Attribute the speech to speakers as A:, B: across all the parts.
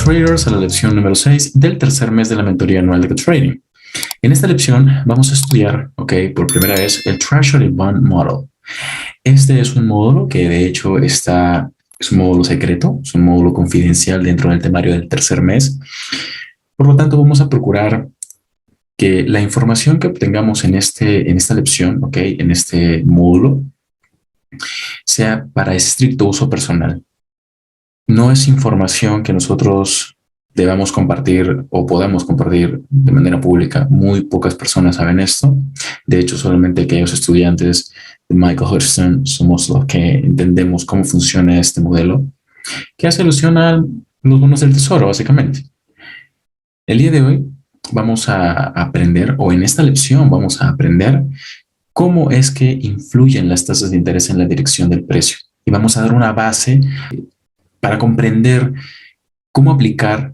A: Traders, a la lección número 6 del tercer mes de la mentoría anual de GoTrading. En esta lección vamos a estudiar, por primera vez, el Treasury Bond Model. Este es un módulo que de hecho es un módulo secreto, es un módulo confidencial dentro del temario del tercer mes. Por lo tanto, vamos a procurar que la información que obtengamos en esta lección, en este módulo, sea para estricto uso personal. No es información que nosotros debamos compartir o podamos compartir de manera pública. Muy pocas personas saben esto. De hecho, solamente aquellos estudiantes de Michael Hodgson somos los que entendemos cómo funciona este modelo, que hace alusión a los bonos del tesoro, básicamente. El día de hoy vamos a aprender, o en esta lección vamos a aprender, cómo es que influyen las tasas de interés en la dirección del precio. Y vamos a dar una base para comprender cómo aplicar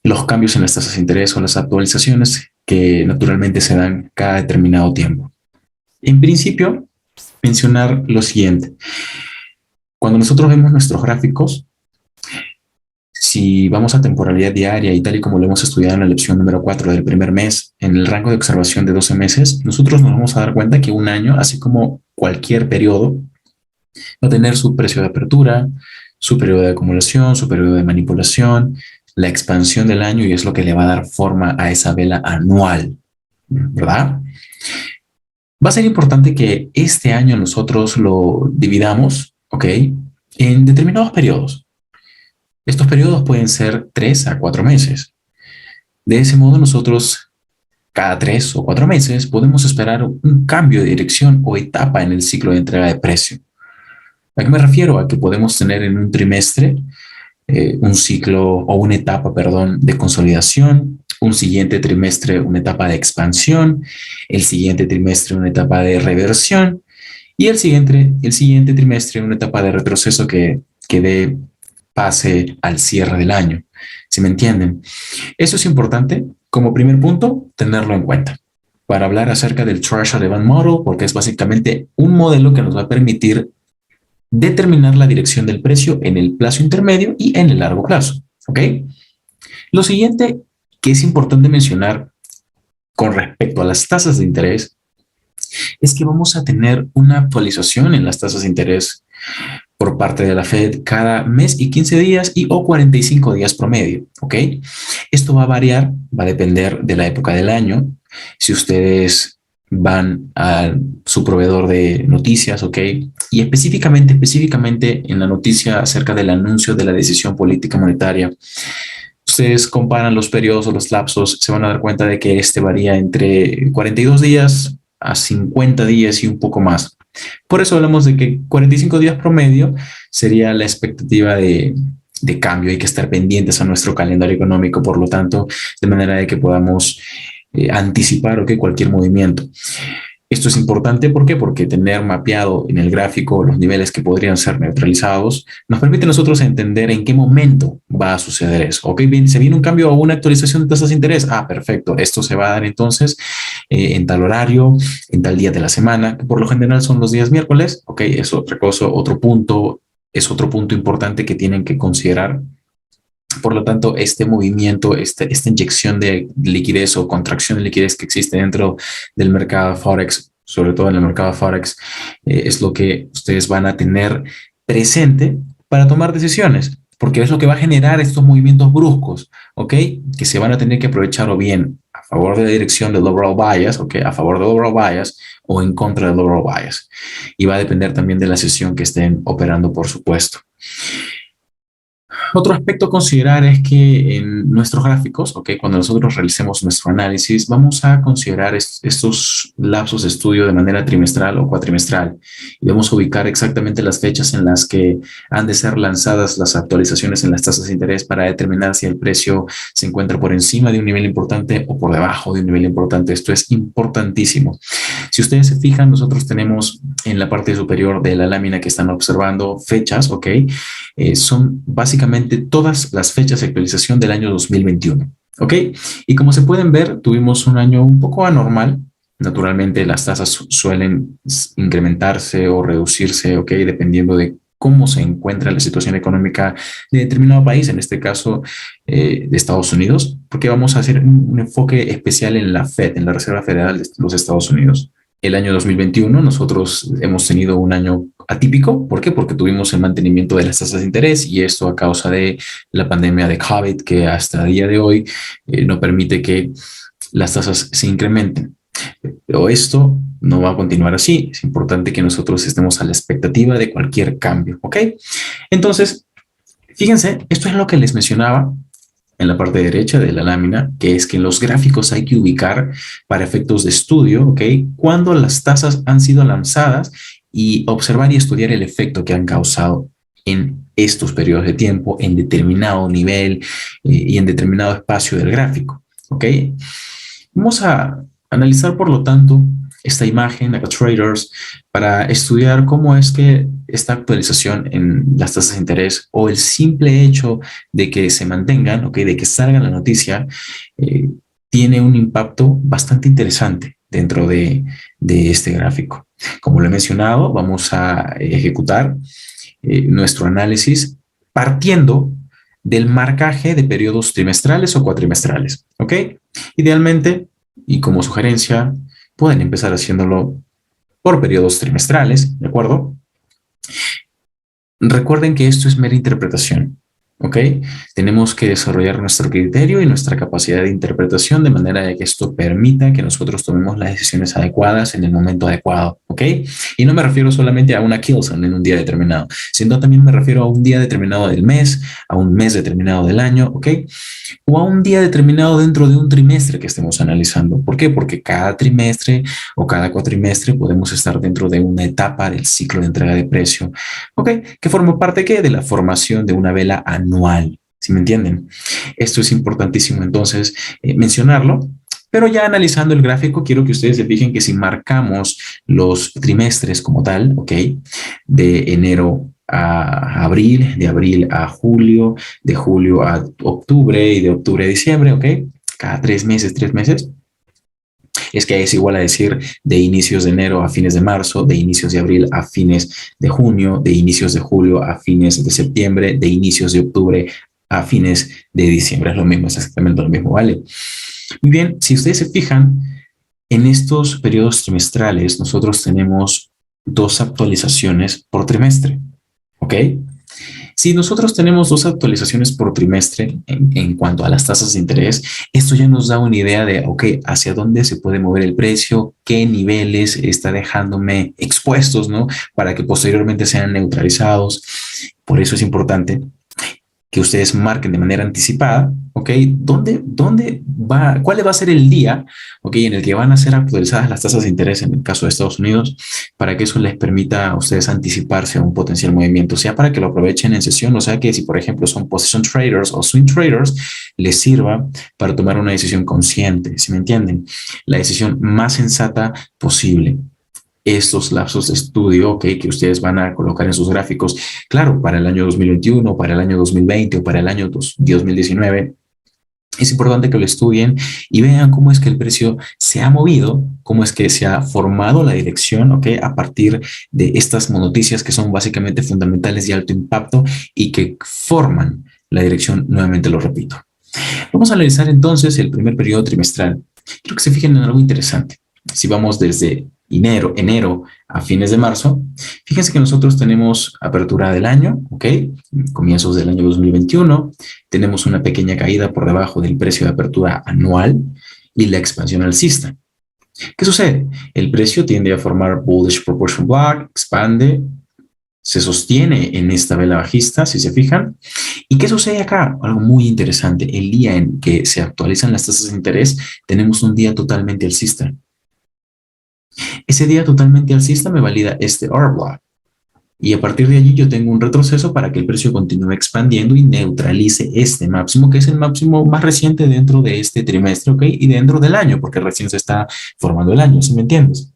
A: los cambios en las tasas de interés o las actualizaciones que naturalmente se dan cada determinado tiempo. En principio, mencionar lo siguiente. Cuando nosotros vemos nuestros gráficos, si vamos a temporalidad diaria y tal y como lo hemos estudiado en la lección número 4 del primer mes, en el rango de observación de 12 meses, nosotros nos vamos a dar cuenta que un año, así como cualquier periodo, va a tener su precio de apertura, su periodo de acumulación, su periodo de manipulación, la expansión del año, y es lo que le va a dar forma a esa vela anual, ¿verdad? Va a ser importante que este año nosotros lo dividamos, en determinados periodos. Estos periodos pueden ser 3 a 4 meses. De ese modo nosotros, cada 3 o 4 meses, podemos esperar un cambio de dirección o etapa en el ciclo de entrega de precio. ¿A qué me refiero? A que podemos tener en un trimestre un ciclo o una etapa, de consolidación, un siguiente trimestre una etapa de expansión, el siguiente trimestre una etapa de reversión y el siguiente trimestre una etapa de retroceso que dé pase al cierre del año. ¿Sí me entienden? Eso es importante, como primer punto, tenerlo en cuenta para hablar acerca del Treasury Bond Model, porque es básicamente un modelo que nos va a permitir determinar la dirección del precio en el plazo intermedio y en el largo plazo. Lo siguiente que es importante mencionar con respecto a las tasas de interés es que vamos a tener una actualización en las tasas de interés por parte de la Fed cada mes y 15 días o 45 días promedio. Esto va a variar, va a depender de la época del año. Si ustedes van a su proveedor de noticias, y específicamente en la noticia acerca del anuncio de la decisión política monetaria, ustedes comparan los periodos o los lapsos, se van a dar cuenta de que este varía entre 42 días a 50 días y un poco más. Por eso hablamos de que 45 días promedio sería la expectativa de cambio. Hay que estar pendientes a nuestro calendario económico, por lo tanto, de manera de que podamos anticipar cualquier movimiento. Esto es importante, ¿por qué? Porque tener mapeado en el gráfico los niveles que podrían ser neutralizados nos permite a nosotros entender en qué momento va a suceder eso. Bien, se viene un cambio o una actualización de tasas de interés. Perfecto. Esto se va a dar entonces en tal horario, en tal día de la semana, que por lo general son los días miércoles. Es otro punto importante que tienen que considerar. Por lo tanto, este movimiento, esta inyección de liquidez o contracción de liquidez que existe dentro del mercado Forex, sobre todo en el mercado Forex, es lo que ustedes van a tener presente para tomar decisiones, porque es lo que va a generar estos movimientos bruscos, que se van a tener que aprovechar o bien a favor de la dirección del overall bias, a favor del overall bias o en contra del overall bias. Y va a depender también de la sesión que estén operando, por supuesto. Otro aspecto a considerar es que en nuestros gráficos, cuando nosotros realicemos nuestro análisis, vamos a considerar estos lapsos de estudio de manera trimestral o cuatrimestral y vamos a ubicar exactamente las fechas en las que han de ser lanzadas las actualizaciones en las tasas de interés para determinar si el precio se encuentra por encima de un nivel importante o por debajo de un nivel importante. Esto es importantísimo. Si ustedes se fijan, nosotros tenemos en la parte superior de la lámina que están observando fechas, son básicamente todas las fechas de actualización del año 2021, Y como se pueden ver, tuvimos un año un poco anormal. Naturalmente, las tasas suelen incrementarse o reducirse, dependiendo de cómo se encuentra la situación económica de determinado país, en este caso de Estados Unidos, porque vamos a hacer un enfoque especial en la Fed, en la Reserva Federal de los Estados Unidos. El año 2021 nosotros hemos tenido un año atípico. ¿Por qué? Porque tuvimos el mantenimiento de las tasas de interés y esto a causa de la pandemia de COVID que hasta el día de hoy no permite que las tasas se incrementen. Pero esto no va a continuar así. Es importante que nosotros estemos a la expectativa de cualquier cambio, ¿ok? Entonces, fíjense, esto es lo que les mencionaba en la parte derecha de la lámina, que es que en los gráficos hay que ubicar para efectos de estudio, ¿ok? Cuando las tasas han sido lanzadas y observar y estudiar el efecto que han causado en estos periodos de tiempo, en determinado nivel y en determinado espacio del gráfico, ¿ok? Vamos a analizar, por lo tanto, esta imagen, acá traders, para estudiar cómo es que esta actualización en las tasas de interés o el simple hecho de que se mantengan, ¿okay? De que salga la noticia, tiene un impacto bastante interesante dentro de este gráfico. Como lo he mencionado, vamos a ejecutar nuestro análisis partiendo del marcaje de periodos trimestrales o cuatrimestrales, ¿ok? Idealmente, y como sugerencia, pueden empezar haciéndolo por periodos trimestrales, ¿de acuerdo? Recuerden que esto es mera interpretación, ¿ok? Tenemos que desarrollar nuestro criterio y nuestra capacidad de interpretación de manera de que esto permita que nosotros tomemos las decisiones adecuadas en el momento adecuado, ¿ok? Y no me refiero solamente a una kill zone en un día determinado, sino también me refiero a un día determinado del mes, a un mes determinado del año, ¿ok? O a un día determinado dentro de un trimestre que estemos analizando. ¿Por qué? Porque cada trimestre o cada cuatrimestre podemos estar dentro de una etapa del ciclo de entrega de precio, ¿ok? Que forma parte ¿qué? De la formación de una vela anual, ¿sí me entienden? Esto es importantísimo entonces mencionarlo. Pero ya analizando el gráfico, quiero que ustedes se fijen que si marcamos los trimestres como tal, ¿ok? De enero a abril, de abril a julio, de julio a octubre y de octubre a diciembre, ¿ok? Cada 3 meses, 3 meses. Es que es igual a decir de inicios de enero a fines de marzo, de inicios de abril a fines de junio, de inicios de julio a fines de septiembre, de inicios de octubre a fines de diciembre. Es lo mismo, es exactamente lo mismo, ¿vale? Muy bien, si ustedes se fijan, en estos periodos trimestrales nosotros tenemos 2 actualizaciones por trimestre, ¿ok? Si nosotros tenemos 2 actualizaciones por trimestre en cuanto a las tasas de interés, esto ya nos da una idea de, ok, hacia dónde se puede mover el precio, qué niveles está dejándome expuestos, ¿no? Para que posteriormente sean neutralizados. Por eso es importante que ustedes marquen de manera anticipada, ¿ok? ¿Cuál va a ser el día, ¿ok? En el que van a ser actualizadas las tasas de interés en el caso de Estados Unidos, para que eso les permita a ustedes anticiparse a un potencial movimiento, sea para que lo aprovechen en sesión, o sea que si por ejemplo son position traders o swing traders, les sirva para tomar una decisión consciente, ¿sí me entienden? La decisión más sensata posible. Estos lapsos de estudio, okay, que ustedes van a colocar en sus gráficos, claro, para el año 2021, para el año 2020 o para el año 2019, es importante que lo estudien y vean cómo es que el precio se ha movido, cómo es que se ha formado la dirección, ¿ok? A partir de estas noticias que son básicamente fundamentales de alto impacto y que forman la dirección, nuevamente lo repito. Vamos a analizar entonces el primer periodo trimestral. Quiero que se fijen en algo interesante. Si vamos desde enero a fines de marzo, fíjense que nosotros tenemos apertura del año, ¿ok? Comienzos del año 2021, tenemos una pequeña caída por debajo del precio de apertura anual y la expansión alcista. ¿Qué sucede? El precio tiende a formar bullish proportion block, expande, se sostiene en esta vela bajista, si se fijan. ¿Y qué sucede acá? Algo muy interesante. El día en que se actualizan las tasas de interés, tenemos un día totalmente alcista. Ese día totalmente alcista me valida este R block. Y a partir de allí yo tengo un retroceso para que el precio continúe expandiendo y neutralice este máximo, que es el máximo más reciente dentro de este trimestre, ¿ok? Y dentro del año, porque recién se está formando el año, ¿sí me entiendes?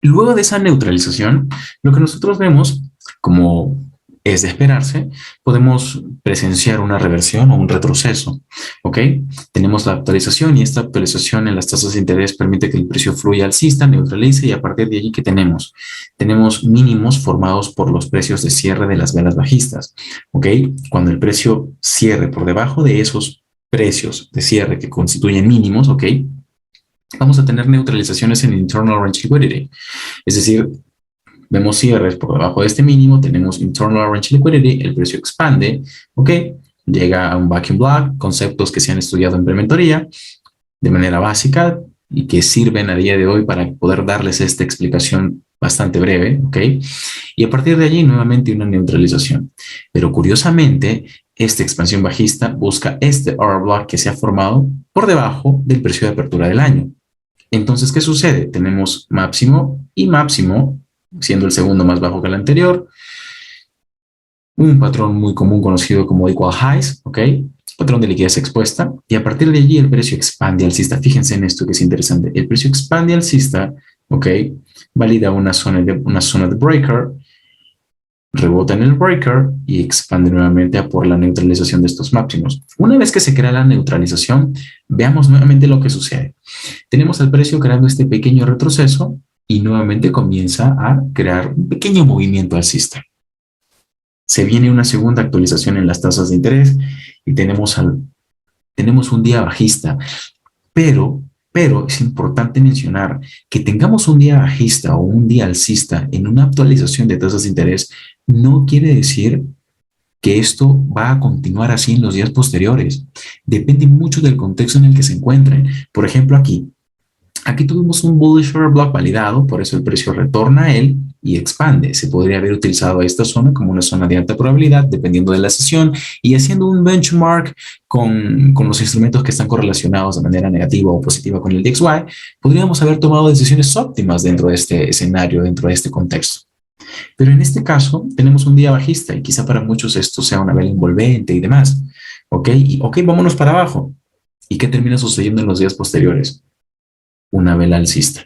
A: Luego de esa neutralización, lo que nosotros vemos como es de esperarse, podemos presenciar una reversión o un retroceso, ¿ok? Tenemos la actualización y esta actualización en las tasas de interés permite que el precio fluya alcista, neutralice y a partir de allí, ¿qué tenemos? Tenemos mínimos formados por los precios de cierre de las velas bajistas, ¿ok? Cuando el precio cierre por debajo de esos precios de cierre que constituyen mínimos, ¿ok? Vamos a tener neutralizaciones en internal range liquidity, es decir, vemos cierres por debajo de este mínimo, tenemos internal range liquidity, el precio expande, ¿ok? Llega a un vacuum block, conceptos que se han estudiado en prementoría de manera básica y que sirven a día de hoy para poder darles esta explicación bastante breve, ¿ok? Y a partir de allí, nuevamente una neutralización. Pero curiosamente, esta expansión bajista busca este order block que se ha formado por debajo del precio de apertura del año. Entonces, ¿qué sucede? Tenemos máximo y máximo, siendo el segundo más bajo que el anterior, un patrón muy común conocido como equal highs, ¿ok? Patrón de liquidez expuesta, y a partir de allí el precio expande alcista. Fíjense en esto que es interesante. El precio expande alcista, ¿ok? Valida una zona de breaker, rebota en el breaker y expande nuevamente a por la neutralización de estos máximos. Una vez que se crea la neutralización, veamos nuevamente lo que sucede. Tenemos al precio creando este pequeño retroceso y nuevamente comienza a crear un pequeño movimiento alcista. Se viene una segunda actualización en las tasas de interés y tenemos un día bajista, pero es importante mencionar que tengamos un día bajista o un día alcista en una actualización de tasas de interés no quiere decir que esto va a continuar así en los días posteriores. Depende mucho del contexto en el que se encuentren. Por ejemplo, aquí tuvimos un bullish order block validado, por eso el precio retorna a él y expande. Se podría haber utilizado esta zona como una zona de alta probabilidad, dependiendo de la sesión, y haciendo un benchmark con los instrumentos que están correlacionados de manera negativa o positiva con el DXY, podríamos haber tomado decisiones óptimas dentro de este escenario, dentro de este contexto. Pero en este caso tenemos un día bajista y quizá para muchos esto sea una vela envolvente y demás. ¿Ok? Vámonos para abajo. ¿Y qué termina sucediendo en los días posteriores? Una vela alcista,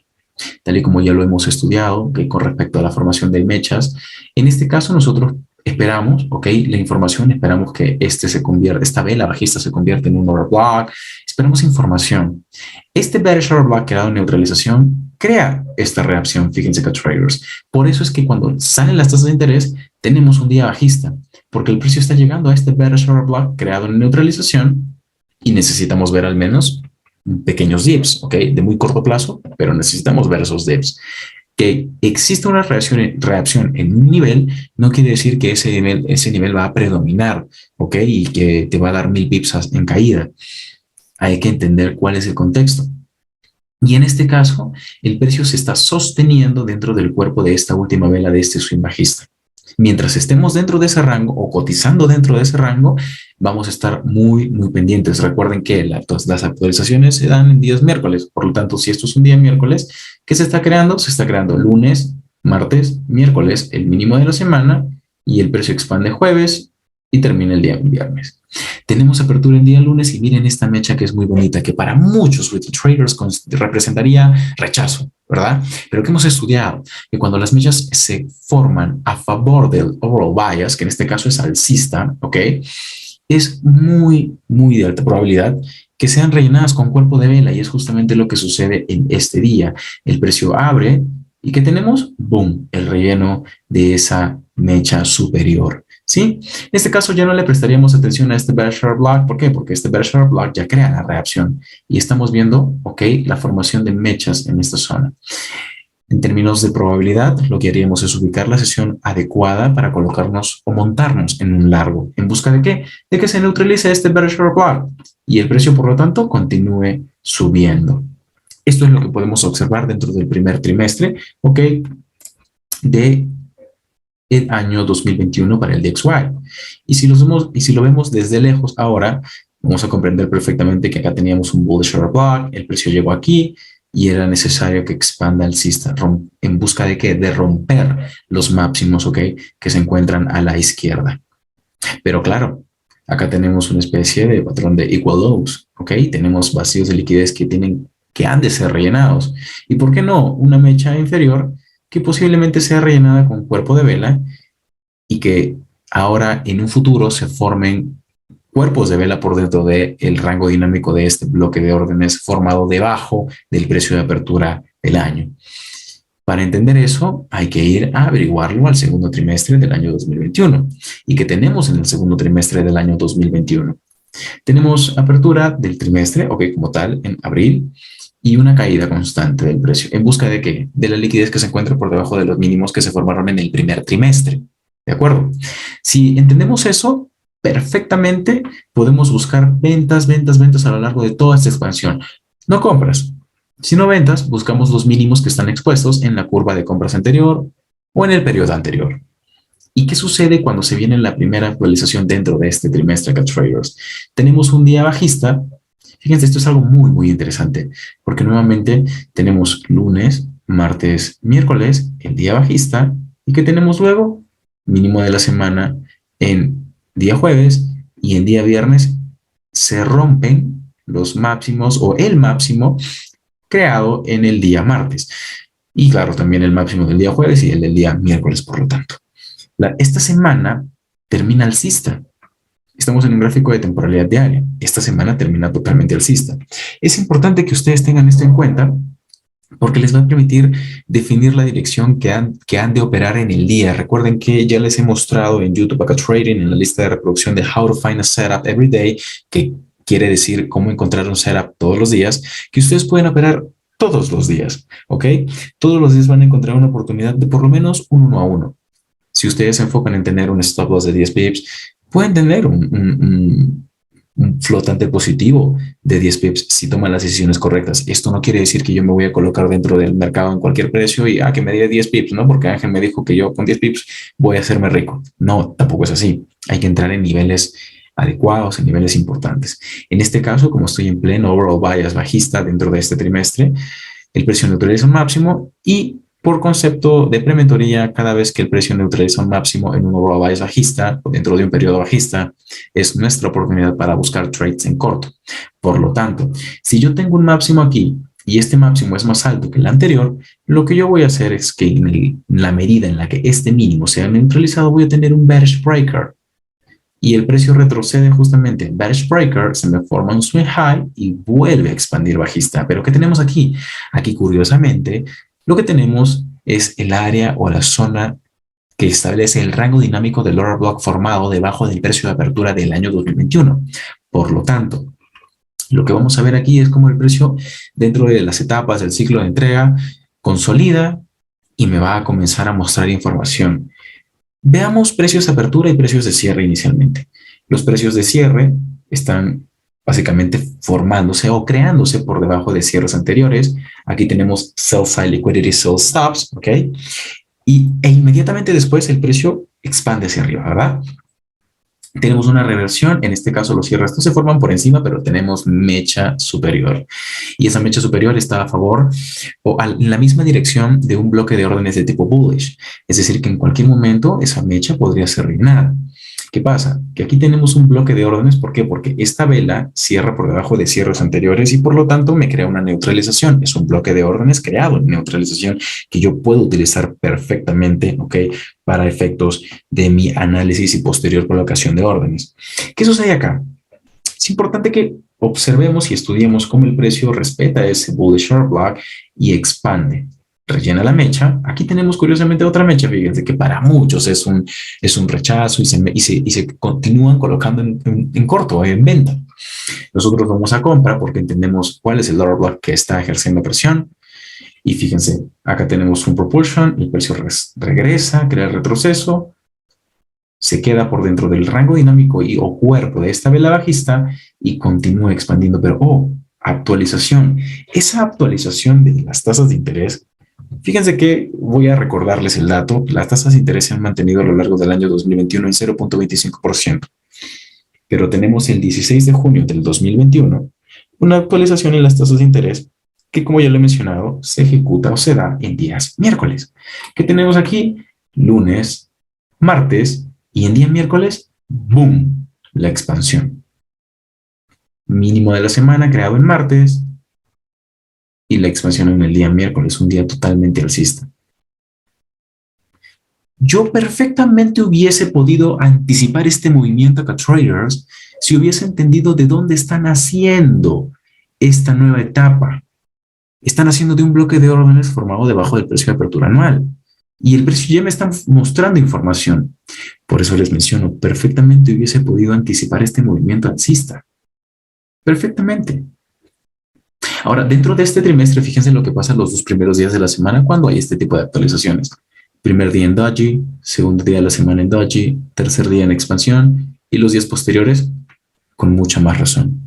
A: tal y como ya lo hemos estudiado, que con respecto a la formación de mechas, en este caso nosotros esperamos, ¿ok? La información, esperamos que esta vela bajista se convierta en un order block, esperamos información. Este bearish order block creado en neutralización crea esta reacción, fíjense que traders. Por eso es que cuando salen las tasas de interés, tenemos un día bajista, porque el precio está llegando a este bearish order block creado en neutralización y necesitamos ver al menos pequeños dips, ¿ok? De muy corto plazo, pero necesitamos ver esos dips. Que exista una reacción en un nivel no quiere decir que ese nivel va a predominar, ¿ok? Y que te va a dar 1000 pips en caída. Hay que entender cuál es el contexto. Y en este caso, el precio se está sosteniendo dentro del cuerpo de esta última vela de este swing bajista. Mientras estemos dentro de ese rango o cotizando dentro de ese rango, vamos a estar muy, muy pendientes. Recuerden que las actualizaciones se dan en días miércoles. Por lo tanto, si esto es un día miércoles, ¿qué se está creando? Se está creando lunes, martes, miércoles, el mínimo de la semana, y el precio expande jueves y termina el día viernes. Tenemos apertura en día lunes y miren esta mecha que es muy bonita, que para muchos retail traders representaría rechazo, ¿verdad? Pero que hemos estudiado que cuando las mechas se forman a favor del overall bias, que en este caso es alcista, ¿ok? Es muy, muy de alta probabilidad que sean rellenadas con cuerpo de vela y es justamente lo que sucede en este día. El precio abre y ¿qué tenemos? ¡Boom! El relleno de esa mecha superior. ¿Sí? En este caso ya no le prestaríamos atención a este bearish order block. ¿Por qué? Porque este bearish order block ya crea la reacción y estamos viendo, ok, la formación de mechas en esta zona. En términos de probabilidad, lo que haríamos es ubicar la sesión adecuada para colocarnos o montarnos en un largo. ¿En busca de qué? De que se neutralice este bearish order block y el precio, por lo tanto, continúe subiendo. Esto es lo que podemos observar dentro del primer trimestre, ok, de el año 2021 para el DXY. Y si lo vemos desde lejos ahora, vamos a comprender perfectamente que acá teníamos un bullish order block, el precio llegó aquí y era necesario que expanda alcista. ¿En busca de qué? De romper los máximos, ¿ok? Que se encuentran a la izquierda. Pero claro, acá tenemos una especie de patrón de equal lows, ¿ok? Tenemos vacíos de liquidez que han de ser rellenados. ¿Y por qué no? Una mecha inferior que posiblemente sea rellenada con cuerpo de vela y que ahora en un futuro se formen cuerpos de vela por dentro del rango dinámico de este bloque de órdenes formado debajo del precio de apertura del año. Para entender eso, hay que ir a averiguarlo al segundo trimestre del año 2021. ¿Y qué tenemos en el segundo trimestre del año 2021? Tenemos apertura del trimestre, ok, como tal, en abril, y una caída constante del precio. ¿En busca de qué? De la liquidez que se encuentra por debajo de los mínimos que se formaron en el primer trimestre. ¿De acuerdo? Si entendemos eso, perfectamente podemos buscar ventas, ventas, ventas a lo largo de toda esta expansión. No compras. Si no ventas, buscamos los mínimos que están expuestos en la curva de compras anterior o en el periodo anterior. ¿Y qué sucede cuando se viene la primera actualización dentro de este trimestre acá traders? Tenemos un día bajista. Fíjense, esto es algo muy, muy interesante, porque nuevamente tenemos lunes, martes, miércoles, el día bajista, y que tenemos luego mínimo de la semana en día jueves y en día viernes se rompen los máximos o el máximo creado en el día martes. Y claro, también el máximo del día jueves y el del día miércoles, por lo tanto. Esta semana termina alcista. Estamos en un gráfico de temporalidad diaria. Esta semana termina totalmente alcista. Es importante que ustedes tengan esto en cuenta porque les va a permitir definir la dirección que han de operar en el día. Recuerden que ya les he mostrado en YouTube Acá Trading, en la lista de reproducción de How to Find a Setup Every Day, que quiere decir cómo encontrar un setup todos los días, que ustedes pueden operar todos los días, ¿ok? Todos los días van a encontrar una oportunidad de por lo menos un 1 a 1. Si ustedes se enfocan en tener un stop loss de 10 pips, pueden tener un flotante positivo de 10 pips si toman las decisiones correctas. Esto no quiere decir que yo me voy a colocar dentro del mercado en cualquier precio y que me dé 10 pips, ¿no? Porque Ángel me dijo que yo con 10 pips voy a hacerme rico. No, tampoco es así. Hay que entrar en niveles adecuados, en niveles importantes. En este caso, como estoy en pleno overall bias bajista dentro de este trimestre, el precio neutraliza un máximo y por concepto de prementoría, cada vez que el precio neutraliza un máximo en un overall bias bajista o dentro de un periodo bajista, es nuestra oportunidad para buscar trades en corto. Por lo tanto, si yo tengo un máximo aquí y este máximo es más alto que el anterior, lo que yo voy a hacer es que en la medida en la que este mínimo sea neutralizado, voy a tener un bearish breaker. Y el precio retrocede justamente en bearish breaker, se me forma un swing high y vuelve a expandir bajista. Pero ¿qué tenemos aquí? Aquí, curiosamente, lo que tenemos es el área o la zona que establece el rango dinámico del order block formado debajo del precio de apertura del año 2021. Por lo tanto, lo que vamos a ver aquí es cómo el precio dentro de las etapas del ciclo de entrega consolida y me va a comenzar a mostrar información. Veamos precios de apertura y precios de cierre inicialmente. Los precios de cierre están básicamente formándose o creándose por debajo de cierres anteriores. Aquí tenemos sell side liquidity, sell stops, ¿ok? E inmediatamente después el precio expande hacia arriba, ¿verdad? Tenemos una reversión, en este caso los cierres no se forman por encima, pero tenemos mecha superior. Y esa mecha superior está a favor o en la misma dirección de un bloque de órdenes de tipo bullish. Es decir, que en cualquier momento esa mecha podría ser rellenada. ¿Qué pasa? Que aquí tenemos un bloque de órdenes. ¿Por qué? Porque esta vela cierra por debajo de cierres anteriores y por lo tanto me crea una neutralización. Es un bloque de órdenes creado en neutralización que yo puedo utilizar perfectamente, ¿ok? Para efectos de mi análisis y posterior colocación de órdenes. ¿Qué sucede acá? Es importante que observemos y estudiemos cómo el precio respeta ese bullish order block y expande. Rellena la mecha. Aquí tenemos curiosamente otra mecha, fíjense que para muchos es un rechazo y se continúan colocando en corto, en venta. Nosotros vamos a compra porque entendemos cuál es el order block que está ejerciendo presión. Y fíjense, acá tenemos un propulsion, el precio regresa, crea el retroceso, se queda por dentro del rango dinámico o cuerpo de esta vela bajista y continúa expandiendo. Pero, actualización. Esa actualización de las tasas de interés, fíjense que voy a recordarles el dato. Las tasas de interés se han mantenido a lo largo del año 2021 en 0.25%. Pero tenemos el 16 de junio del 2021 una actualización en las tasas de interés que, como ya lo he mencionado, se ejecuta o se da en días miércoles. ¿Qué tenemos aquí? Lunes, martes y en día miércoles, ¡boom!, la expansión. Mínimo de la semana creado en martes y la expansión en el día miércoles, un día totalmente alcista. Yo perfectamente hubiese podido anticipar este movimiento acá, traders, si hubiese entendido de dónde están haciendo esta nueva etapa. Están haciendo de un bloque de órdenes formado debajo del precio de apertura anual. Y el precio ya me está mostrando información. Por eso les menciono, perfectamente hubiese podido anticipar este movimiento alcista. Perfectamente. Ahora, dentro de este trimestre, fíjense lo que pasa los 2 primeros días de la semana cuando hay este tipo de actualizaciones. Primer día en doji, segundo día de la semana en doji, tercer día en expansión y los días posteriores con mucha más razón.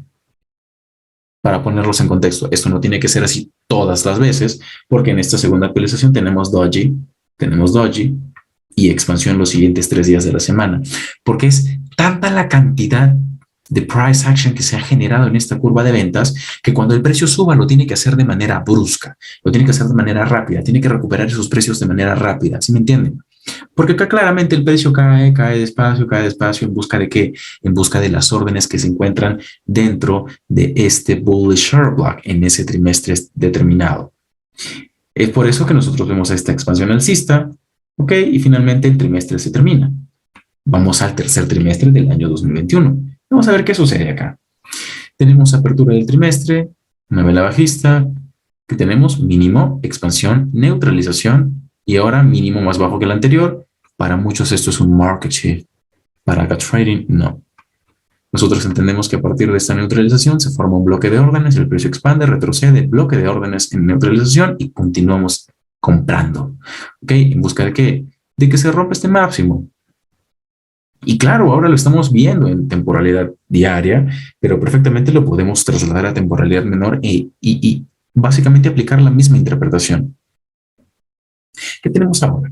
A: Para ponerlos en contexto, esto no tiene que ser así todas las veces, porque en esta segunda actualización tenemos doji y expansión los siguientes 3 días de la semana, porque es tanta la cantidad de price action que se ha generado en esta curva de ventas que cuando el precio suba lo tiene que hacer de manera brusca, lo tiene que hacer de manera rápida, tiene que recuperar esos precios de manera rápida, ¿sí me entienden? Porque acá claramente el precio cae despacio, ¿en busca de qué? En busca de las órdenes que se encuentran dentro de este bullish share block en ese trimestre determinado. Es por eso que nosotros vemos esta expansión alcista, ¿ok? Y finalmente el trimestre se termina. Vamos al tercer trimestre del año 2021. Vamos a ver qué sucede acá. Tenemos apertura del trimestre, una vela bajista, que tenemos mínimo, expansión, neutralización y ahora mínimo más bajo que el anterior. Para muchos esto es un market shift. Para acá trading, no. Nosotros entendemos que a partir de esta neutralización se forma un bloque de órdenes, el precio expande, retrocede, bloque de órdenes en neutralización y continuamos comprando. ¿Ok? ¿En busca de qué? De que se rompa este máximo. Y claro, ahora lo estamos viendo en temporalidad diaria, pero perfectamente lo podemos trasladar a temporalidad menor y básicamente aplicar la misma interpretación. ¿Qué tenemos ahora?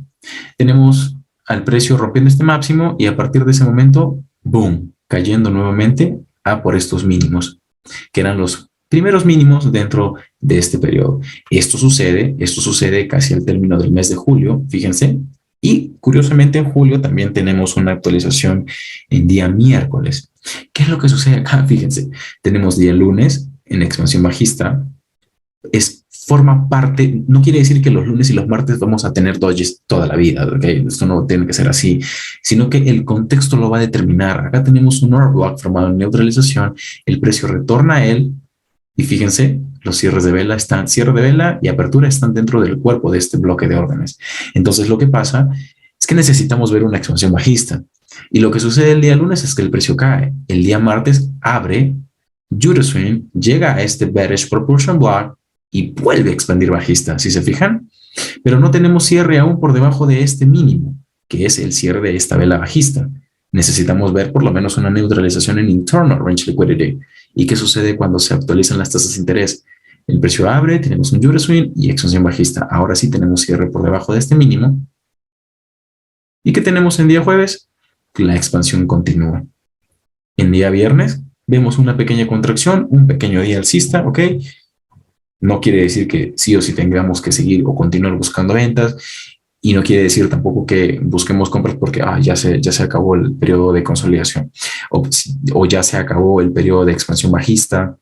A: Tenemos al precio rompiendo este máximo y a partir de ese momento, boom, cayendo nuevamente a por estos mínimos, que eran los primeros mínimos dentro de este periodo. Esto sucede casi al término del mes de julio, fíjense. Y curiosamente en julio también tenemos una actualización en día miércoles. ¿Qué es lo que sucede acá? Fíjense, tenemos día lunes en expansión bajista. Forma parte, no quiere decir que los lunes y los martes vamos a tener dojis toda la vida, ¿okay? Esto no tiene que ser así, sino que el contexto lo va a determinar. Acá tenemos un order block formado en neutralización, el precio retorna a él y fíjense, los cierre de vela y apertura están dentro del cuerpo de este bloque de órdenes. Entonces lo que pasa es que necesitamos ver una expansión bajista. Y lo que sucede el día lunes es que el precio cae. El día martes abre, Swing llega a este bearish propulsion block y vuelve a expandir bajista, ¿sí se fijan? Pero no tenemos cierre aún por debajo de este mínimo, que es el cierre de esta vela bajista. Necesitamos ver por lo menos una neutralización en internal range liquidity. ¿Y qué sucede cuando se actualizan las tasas de interés? El precio abre, tenemos un Swing y expansión bajista. Ahora sí tenemos cierre por debajo de este mínimo. ¿Y qué tenemos en día jueves? La expansión continúa. En día viernes vemos una pequeña contracción, un pequeño día alcista, ¿ok? No quiere decir que sí o sí tengamos que seguir o continuar buscando ventas y no quiere decir tampoco que busquemos compras porque ya se acabó el periodo de consolidación o ya se acabó el periodo de expansión bajista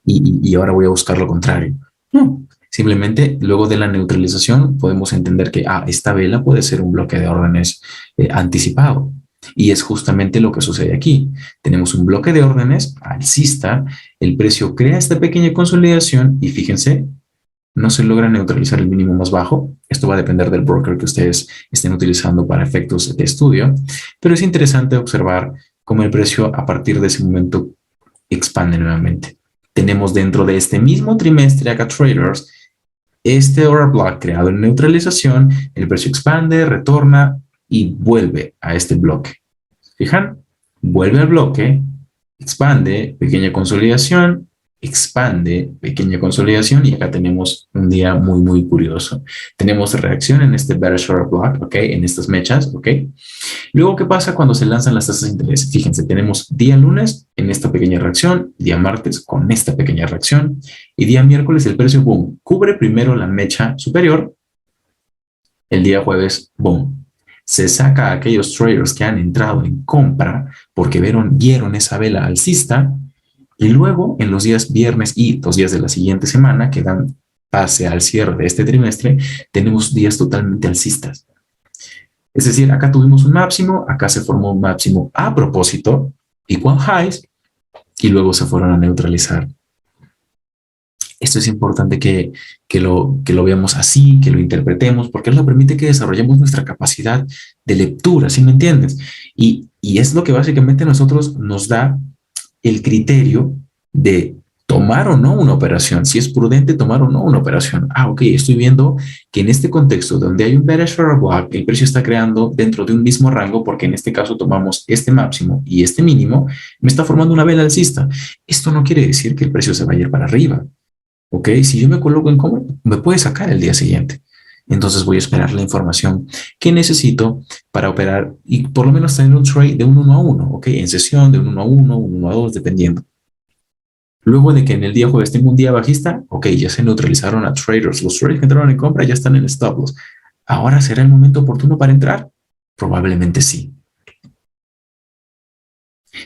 A: y ahora voy a buscar lo contrario. No, simplemente luego de la neutralización podemos entender que esta vela puede ser un bloque de órdenes anticipado. Y es justamente lo que sucede aquí. Tenemos un bloque de órdenes alcista, el precio crea esta pequeña consolidación y fíjense, no se logra neutralizar el mínimo más bajo. Esto va a depender del broker que ustedes estén utilizando para efectos de estudio, pero es interesante observar cómo el precio a partir de ese momento expande nuevamente. Tenemos dentro de este mismo trimestre acá traders, este order block creado en neutralización, el precio expande, retorna y vuelve a este bloque. ¿Fijan? Vuelve al bloque, expande, pequeña consolidación, expande, pequeña consolidación y acá tenemos un día muy, muy curioso. Tenemos reacción en este bearish order block, ¿ok? En estas mechas, ¿ok? Luego, ¿qué pasa cuando se lanzan las tasas de interés? Fíjense, tenemos día lunes en esta pequeña reacción, día martes con esta pequeña reacción y día miércoles el precio, boom, cubre primero la mecha superior, el día jueves, boom, se saca a aquellos traders que han entrado en compra porque vieron esa vela alcista y luego en los días viernes y 2 días de la siguiente semana que dan pase al cierre de este trimestre, tenemos días totalmente alcistas. Es decir, acá tuvimos un máximo, acá se formó un máximo a propósito, equal highs, y luego se fueron a neutralizar. Esto es importante que lo veamos así, que lo interpretemos, porque eso permite que desarrollemos nuestra capacidad de lectura, ¿sí me entiendes? Y es lo que básicamente a nosotros nos da el criterio de tomar o no una operación, si es prudente tomar o no una operación. Ah, ok, estoy viendo que en este contexto donde hay un bearish order block, el precio está creando dentro de un mismo rango, porque en este caso tomamos este máximo y este mínimo, me está formando una vela alcista. Esto no quiere decir que el precio se vaya a ir para arriba. Ok, si yo me coloco en cómo, me puede sacar el día siguiente. Entonces voy a esperar la información que necesito para operar y por lo menos tener un trade de un 1 a 1, ok, en sesión de un 1 a 1, un 1 a 2, dependiendo. Luego de que en el día jueves tengo un día bajista, ok, ya se neutralizaron a traders. Los traders que entraron en compra ya están en stop loss. ¿Ahora será el momento oportuno para entrar? Probablemente sí.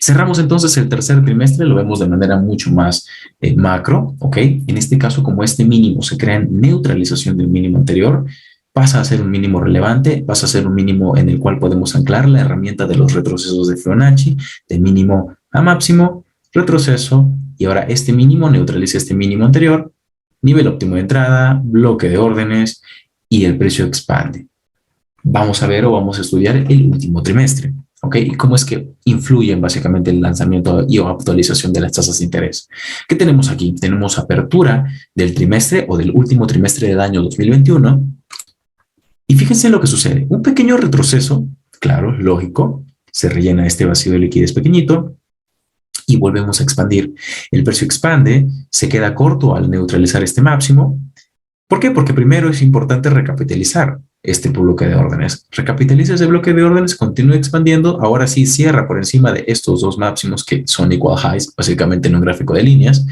A: Cerramos entonces el tercer trimestre, lo vemos de manera mucho más macro, ¿ok? En este caso, como este mínimo se crea en neutralización del mínimo anterior, pasa a ser un mínimo relevante, pasa a ser un mínimo en el cual podemos anclar la herramienta de los retrocesos de Fibonacci, de mínimo a máximo, retroceso, y ahora este mínimo neutraliza este mínimo anterior, nivel óptimo de entrada, bloque de órdenes, y el precio expande. Vamos a ver o vamos a estudiar el último trimestre. ¿Ok? Y cómo es que influyen básicamente el lanzamiento y o actualización de las tasas de interés. ¿Qué tenemos aquí? Tenemos apertura del trimestre o del último trimestre del año 2021. Y fíjense lo que sucede. Un pequeño retroceso, claro, lógico, se rellena este vacío de liquidez pequeñito y volvemos a expandir. El precio expande, se queda corto al neutralizar este máximo. ¿Por qué? Porque primero es importante recapitalizar este bloque de órdenes. Recapitaliza ese bloque de órdenes, continúa expandiendo, ahora sí cierra por encima de estos dos máximos que son equal highs, básicamente en un gráfico de líneas,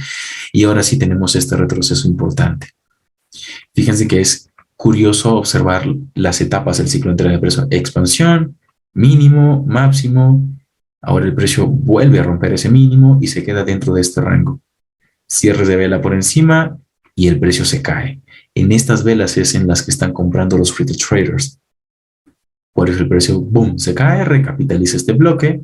A: y ahora sí tenemos este retroceso importante. Fíjense que es curioso observar las etapas del ciclo entre el precio: expansión, mínimo, máximo, ahora el precio vuelve a romper ese mínimo y se queda dentro de este rango. Cierres de vela por encima y el precio se cae. En estas velas es en las que están comprando los retail traders. Por eso el precio, boom, se cae, recapitaliza este bloque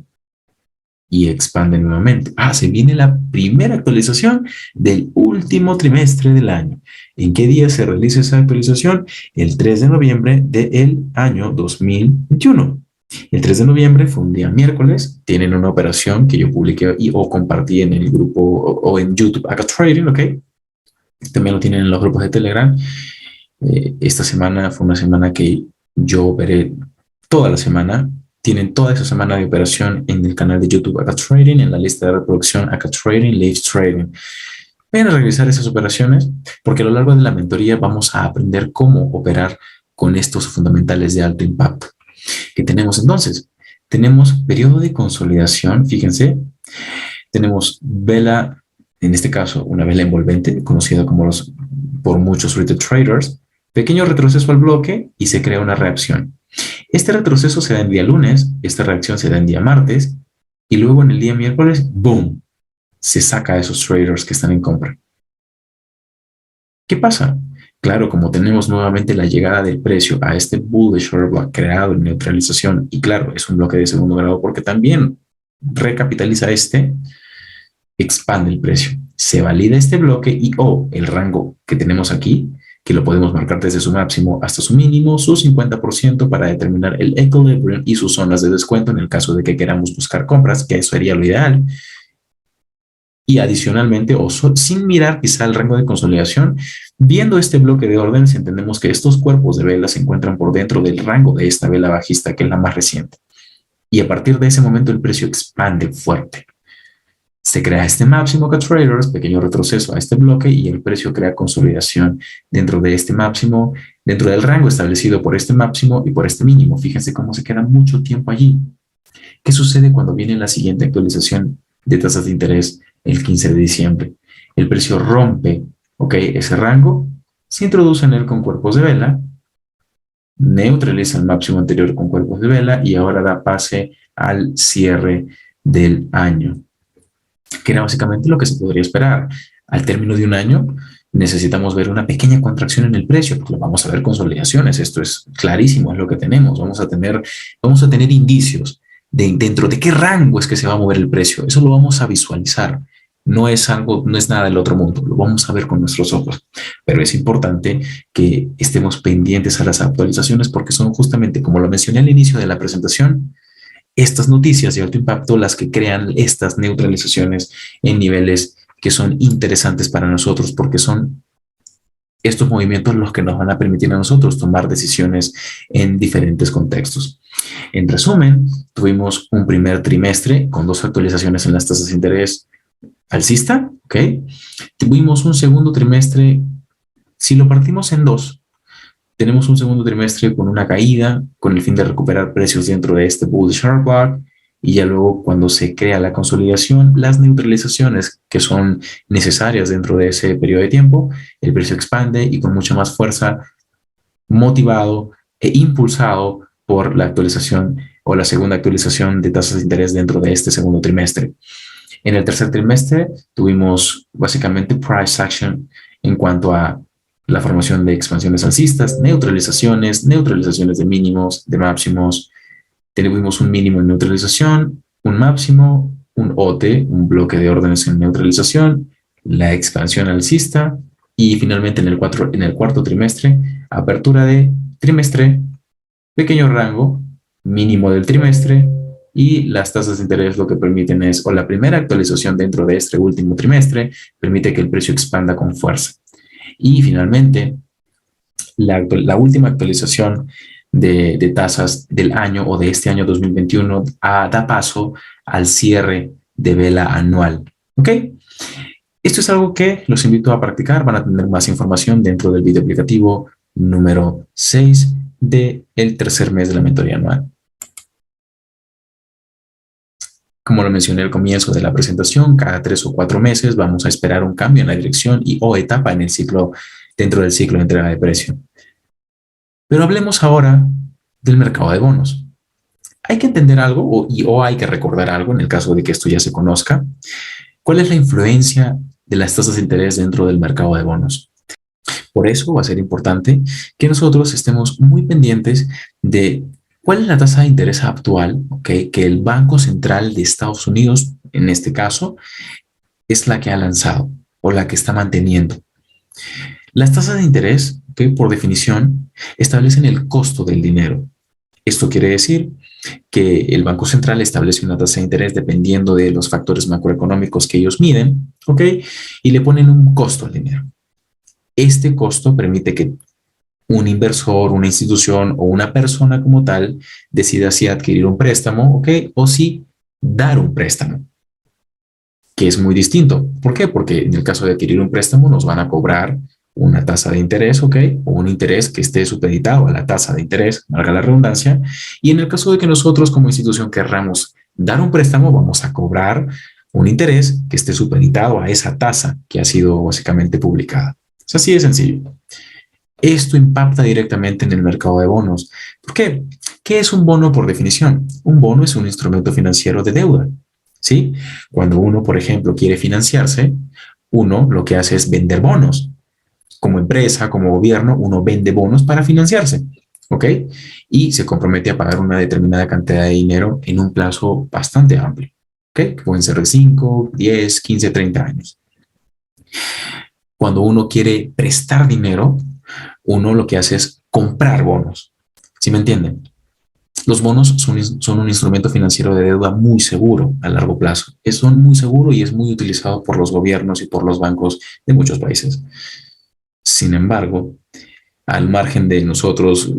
A: y expande nuevamente. Ah, se viene la primera actualización del último trimestre del año. ¿En qué día se realiza esa actualización? El 3 de noviembre del año 2021. El 3 de noviembre fue un día miércoles. Tienen una operación que yo publiqué o compartí en el grupo o en YouTube, Acá Trading, ¿ok? También lo tienen en los grupos de Telegram. Esta semana fue una semana que yo operé toda la semana. Tienen toda esa semana de operación en el canal de YouTube Acá Trading, en la lista de reproducción Acá Trading, Live Trading. Vayan a revisar esas operaciones porque a lo largo de la mentoría vamos a aprender cómo operar con estos fundamentales de alto impacto. ¿Qué tenemos entonces? Tenemos periodo de consolidación, fíjense. Tenemos vela, en este caso una vela envolvente, conocida como por muchos retail traders. Pequeño retroceso al bloque y se crea una reacción. Este retroceso se da en día lunes, esta reacción se da en día martes y luego en el día miércoles, ¡boom!, se saca a esos traders que están en compra. ¿Qué pasa? Claro, como tenemos nuevamente la llegada del precio a este bullish order block creado en neutralización, y claro, es un bloque de segundo grado porque también recapitaliza expande el precio. Se valida este bloque y el rango que tenemos aquí, que lo podemos marcar desde su máximo hasta su mínimo, su 50% para determinar el equilibrium y sus zonas de descuento en el caso de que queramos buscar compras, que eso sería lo ideal. Y adicionalmente, sin mirar quizá el rango de consolidación, viendo este bloque de órdenes, entendemos que estos cuerpos de vela se encuentran por dentro del rango de esta vela bajista, que es la más reciente. Y a partir de ese momento el precio expande fuerte. Se crea este máximo Acá Traders, pequeño retroceso a este bloque y el precio crea consolidación dentro de este máximo, dentro del rango establecido por este máximo y por este mínimo. Fíjense cómo se queda mucho tiempo allí. ¿Qué sucede cuando viene la siguiente actualización de tasas de interés el 15 de diciembre? El precio rompe, ¿ok?, ese rango, se introduce en él con cuerpos de vela, neutraliza el máximo anterior con cuerpos de vela y ahora da pase al cierre del año, que era básicamente lo que se podría esperar. Al término de un año, necesitamos ver una pequeña contracción en el precio, porque vamos a ver consolidaciones, esto es clarísimo, es lo que tenemos, vamos a tener indicios de dentro de qué rango es que se va a mover el precio, eso lo vamos a visualizar, no es algo, no es nada del otro mundo, lo vamos a ver con nuestros ojos, pero es importante que estemos pendientes a las actualizaciones porque son justamente, como lo mencioné al inicio de la presentación, estas noticias de alto impacto las que crean estas neutralizaciones en niveles que son interesantes para nosotros porque son estos movimientos los que nos van a permitir a nosotros tomar decisiones en diferentes contextos. En resumen, tuvimos un primer trimestre con 2 actualizaciones en las tasas de interés alcista, ¿ok? Tuvimos un segundo trimestre, si lo partimos en 2, tenemos un segundo trimestre con una caída, con el fin de recuperar precios dentro de este bullish hard block, y ya luego cuando se crea la consolidación, las neutralizaciones que son necesarias dentro de ese periodo de tiempo, el precio expande y con mucha más fuerza, motivado e impulsado por la actualización o la segunda actualización de tasas de interés dentro de este segundo trimestre. En el tercer trimestre tuvimos básicamente price action en cuanto a la formación de expansiones alcistas, neutralizaciones de mínimos, de máximos. Tuvimos un mínimo en neutralización, un máximo, un OT, un bloque de órdenes en neutralización, la expansión alcista y finalmente en el cuarto trimestre, apertura de trimestre, pequeño rango, mínimo del trimestre y las tasas de interés lo que permiten es, o la primera actualización dentro de este último trimestre, permite que el precio expanda con fuerza. Y finalmente, la última actualización de tasas del año o de este año 2021 da paso al cierre de vela anual. ¿Ok? Esto es algo que los invito a practicar. Van a tener más información dentro del video aplicativo número 6 del tercer mes de la mentoría anual. Como lo mencioné al comienzo de la presentación, cada 3 o 4 meses vamos a esperar un cambio en la dirección y o etapa en el ciclo, dentro del ciclo de entrega de precio. Pero hablemos ahora del mercado de bonos. Hay que entender algo o hay que recordar algo en el caso de que esto ya se conozca. ¿Cuál es la influencia de las tasas de interés dentro del mercado de bonos? Por eso va a ser importante que nosotros estemos muy pendientes de cuál es la tasa de interés actual, ¿okay? Que el Banco Central de Estados Unidos, en este caso, es la que ha lanzado o la que está manteniendo. Las tasas de interés, ¿okay? Por definición, establecen el costo del dinero. Esto quiere decir que el Banco Central establece una tasa de interés dependiendo de los factores macroeconómicos que ellos miden, ¿ok? Y le ponen un costo al dinero. Este costo permite que un inversor, una institución o una persona como tal decida si adquirir un préstamo, ¿ok? O si dar un préstamo, que es muy distinto. ¿Por qué? Porque en el caso de adquirir un préstamo nos van a cobrar una tasa de interés, ¿ok? O un interés que esté supeditado a la tasa de interés, valga la redundancia. Y en el caso de que nosotros como institución querramos dar un préstamo, vamos a cobrar un interés que esté supeditado a esa tasa que ha sido básicamente publicada. Es así de sencillo. Esto impacta directamente en el mercado de bonos. ¿Por qué? ¿Qué es un bono por definición? Un bono es un instrumento financiero de deuda, ¿sí? Cuando uno, por ejemplo, quiere financiarse, uno lo que hace es vender bonos. Como empresa, como gobierno, uno vende bonos para financiarse, ¿ok? Y se compromete a pagar una determinada cantidad de dinero en un plazo bastante amplio, ¿ok? Que pueden ser de 5, 10, 15, 30 años. Cuando uno quiere prestar dinero, uno lo que hace es comprar bonos, ¿sí me entienden? Los bonos son un instrumento financiero de deuda muy seguro a largo plazo. Son muy seguro y es muy utilizado por los gobiernos y por los bancos de muchos países. Sin embargo, al margen de nosotros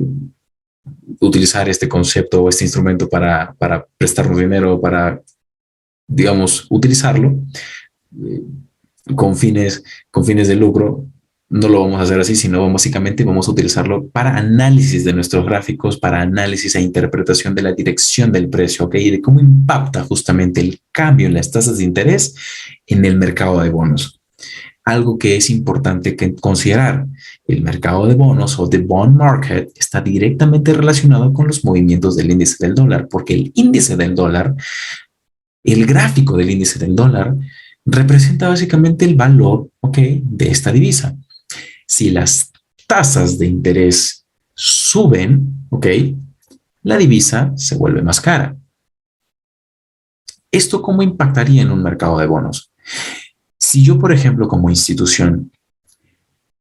A: utilizar este concepto o este instrumento para prestarnos dinero, para, digamos, utilizarlo con fines de lucro, no lo vamos a hacer así, sino básicamente vamos a utilizarlo para análisis de nuestros gráficos, para análisis e interpretación de la dirección del precio, ¿ok? Y de cómo impacta justamente el cambio en las tasas de interés en el mercado de bonos. Algo que es importante que considerar, el mercado de bonos o the bond market está directamente relacionado con los movimientos del índice del dólar, porque el índice del dólar, el gráfico del índice del dólar, representa básicamente el valor, ¿ok? De esta divisa. Si las tasas de interés suben, ¿ok? La divisa se vuelve más cara. ¿Esto cómo impactaría en un mercado de bonos? Si yo, por ejemplo, como institución,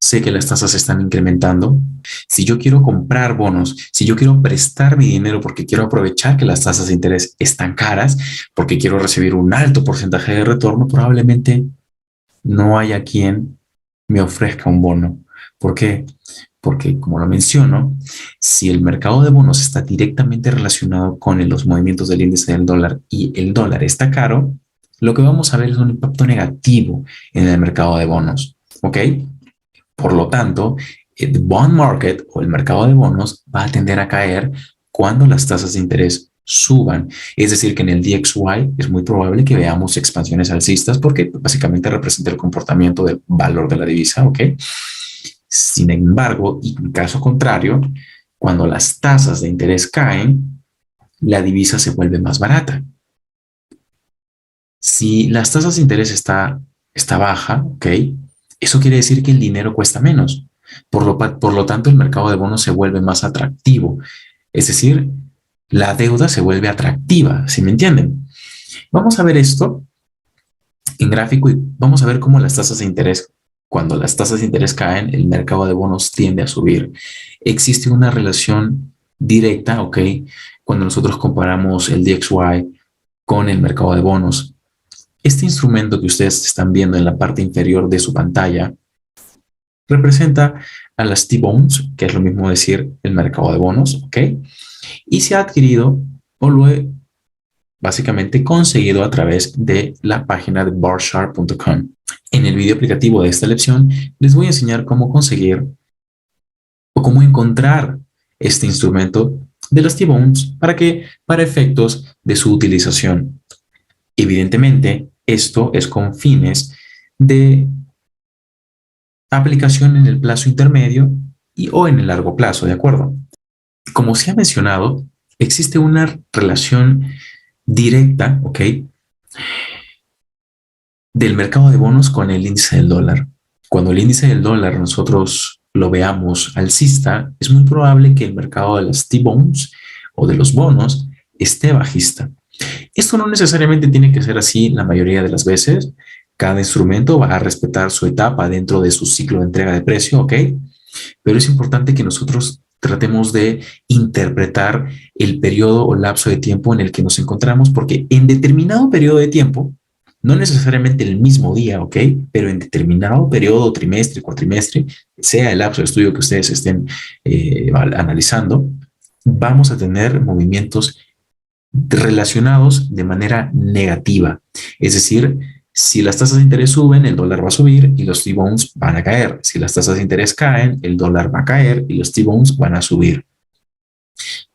A: sé que las tasas se están incrementando, si yo quiero comprar bonos, si yo quiero prestar mi dinero porque quiero aprovechar que las tasas de interés están caras, porque quiero recibir un alto porcentaje de retorno, probablemente no haya quien me ofrezca un bono. ¿Por qué? Porque, como lo menciono, si el mercado de bonos está directamente relacionado con los movimientos del índice del dólar y el dólar está caro, lo que vamos a ver es un impacto negativo en el mercado de bonos. ¿Ok? Por lo tanto, el bond market o el mercado de bonos va a tender a caer cuando las tasas de interés suban. Es decir, que en el DXY es muy probable que veamos expansiones alcistas porque básicamente representa el comportamiento del valor de la divisa, ¿ok? Sin embargo, y en caso contrario, cuando las tasas de interés caen, la divisa se vuelve más barata. Si las tasas de interés está baja, ¿ok? Eso quiere decir que el dinero cuesta menos. Por lo tanto, el mercado de bonos se vuelve más atractivo. Es decir, la deuda se vuelve atractiva, ¿sí me entienden? Vamos a ver esto en gráfico y vamos a ver cómo las tasas de interés, cuando las tasas de interés caen, el mercado de bonos tiende a subir. Existe una relación directa, ¿ok? Cuando nosotros comparamos el DXY con el mercado de bonos. Este instrumento que ustedes están viendo en la parte inferior de su pantalla representa a las T-Bones, que es lo mismo decir el mercado de bonos, ¿ok? Y se ha adquirido o lo he básicamente conseguido a través de la página de barsharp.com. En el video aplicativo de esta lección les voy a enseñar cómo conseguir o cómo encontrar este instrumento de las T-Bones para efectos de su utilización. Evidentemente, esto es con fines de aplicación en el plazo intermedio o en el largo plazo, ¿de acuerdo? Como se ha mencionado, existe una relación directa, ¿ok? Del mercado de bonos con el índice del dólar. Cuando el índice del dólar nosotros lo veamos alcista, es muy probable que el mercado de las T-Bones o de los bonos esté bajista. Esto no necesariamente tiene que ser así la mayoría de las veces. Cada instrumento va a respetar su etapa dentro de su ciclo de entrega de precio, ¿ok? Pero es importante que nosotros tratemos de interpretar el periodo o lapso de tiempo en el que nos encontramos, porque en determinado periodo de tiempo, no necesariamente el mismo día, ¿ok? Pero en determinado periodo, trimestre, cuatrimestre, sea el lapso de estudio que ustedes estén analizando, vamos a tener movimientos relacionados de manera negativa. Es decir, si las tasas de interés suben, el dólar va a subir y los T-Bones van a caer. Si las tasas de interés caen, el dólar va a caer y los T-Bones van a subir.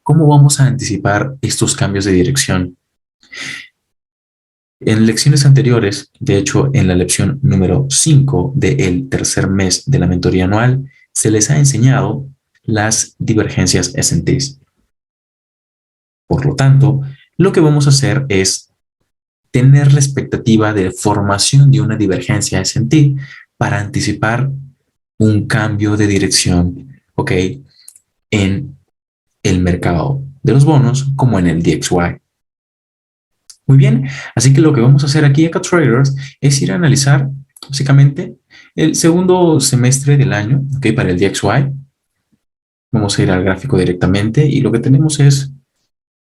A: ¿Cómo vamos a anticipar estos cambios de dirección? En lecciones anteriores, de hecho en la lección número 5 del tercer mes de la mentoría anual, se les ha enseñado las divergencias S&T. Por lo tanto, lo que vamos a hacer es tener la expectativa de formación de una divergencia S&T para anticipar un cambio de dirección, ¿ok? En el mercado de los bonos como en el DXY. Muy bien, así que lo que vamos a hacer aquí acá Traders es ir a analizar básicamente el segundo semestre del año, ¿ok? Para el DXY. Vamos a ir al gráfico directamente y lo que tenemos es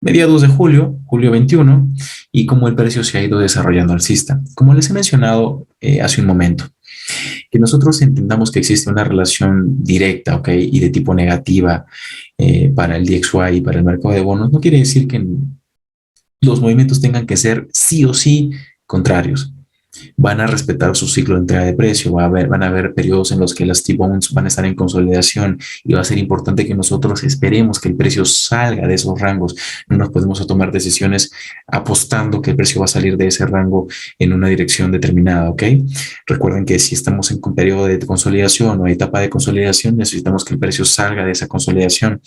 A: mediados de julio, julio 21, y cómo el precio se ha ido desarrollando alcista. Como les he mencionado hace un momento, que nosotros entendamos que existe una relación directa, ¿ok? Y de tipo negativa para el DXY y para el mercado de bonos, no quiere decir que los movimientos tengan que ser sí o sí contrarios. Van a respetar su ciclo de entrega de precio, van a haber periodos en los que las T-Bones van a estar en consolidación y va a ser importante que nosotros esperemos que el precio salga de esos rangos. No nos podemos tomar decisiones apostando que el precio va a salir de ese rango en una dirección determinada, ¿ok? Recuerden que si estamos en un periodo de consolidación o etapa de consolidación, necesitamos que el precio salga de esa consolidación.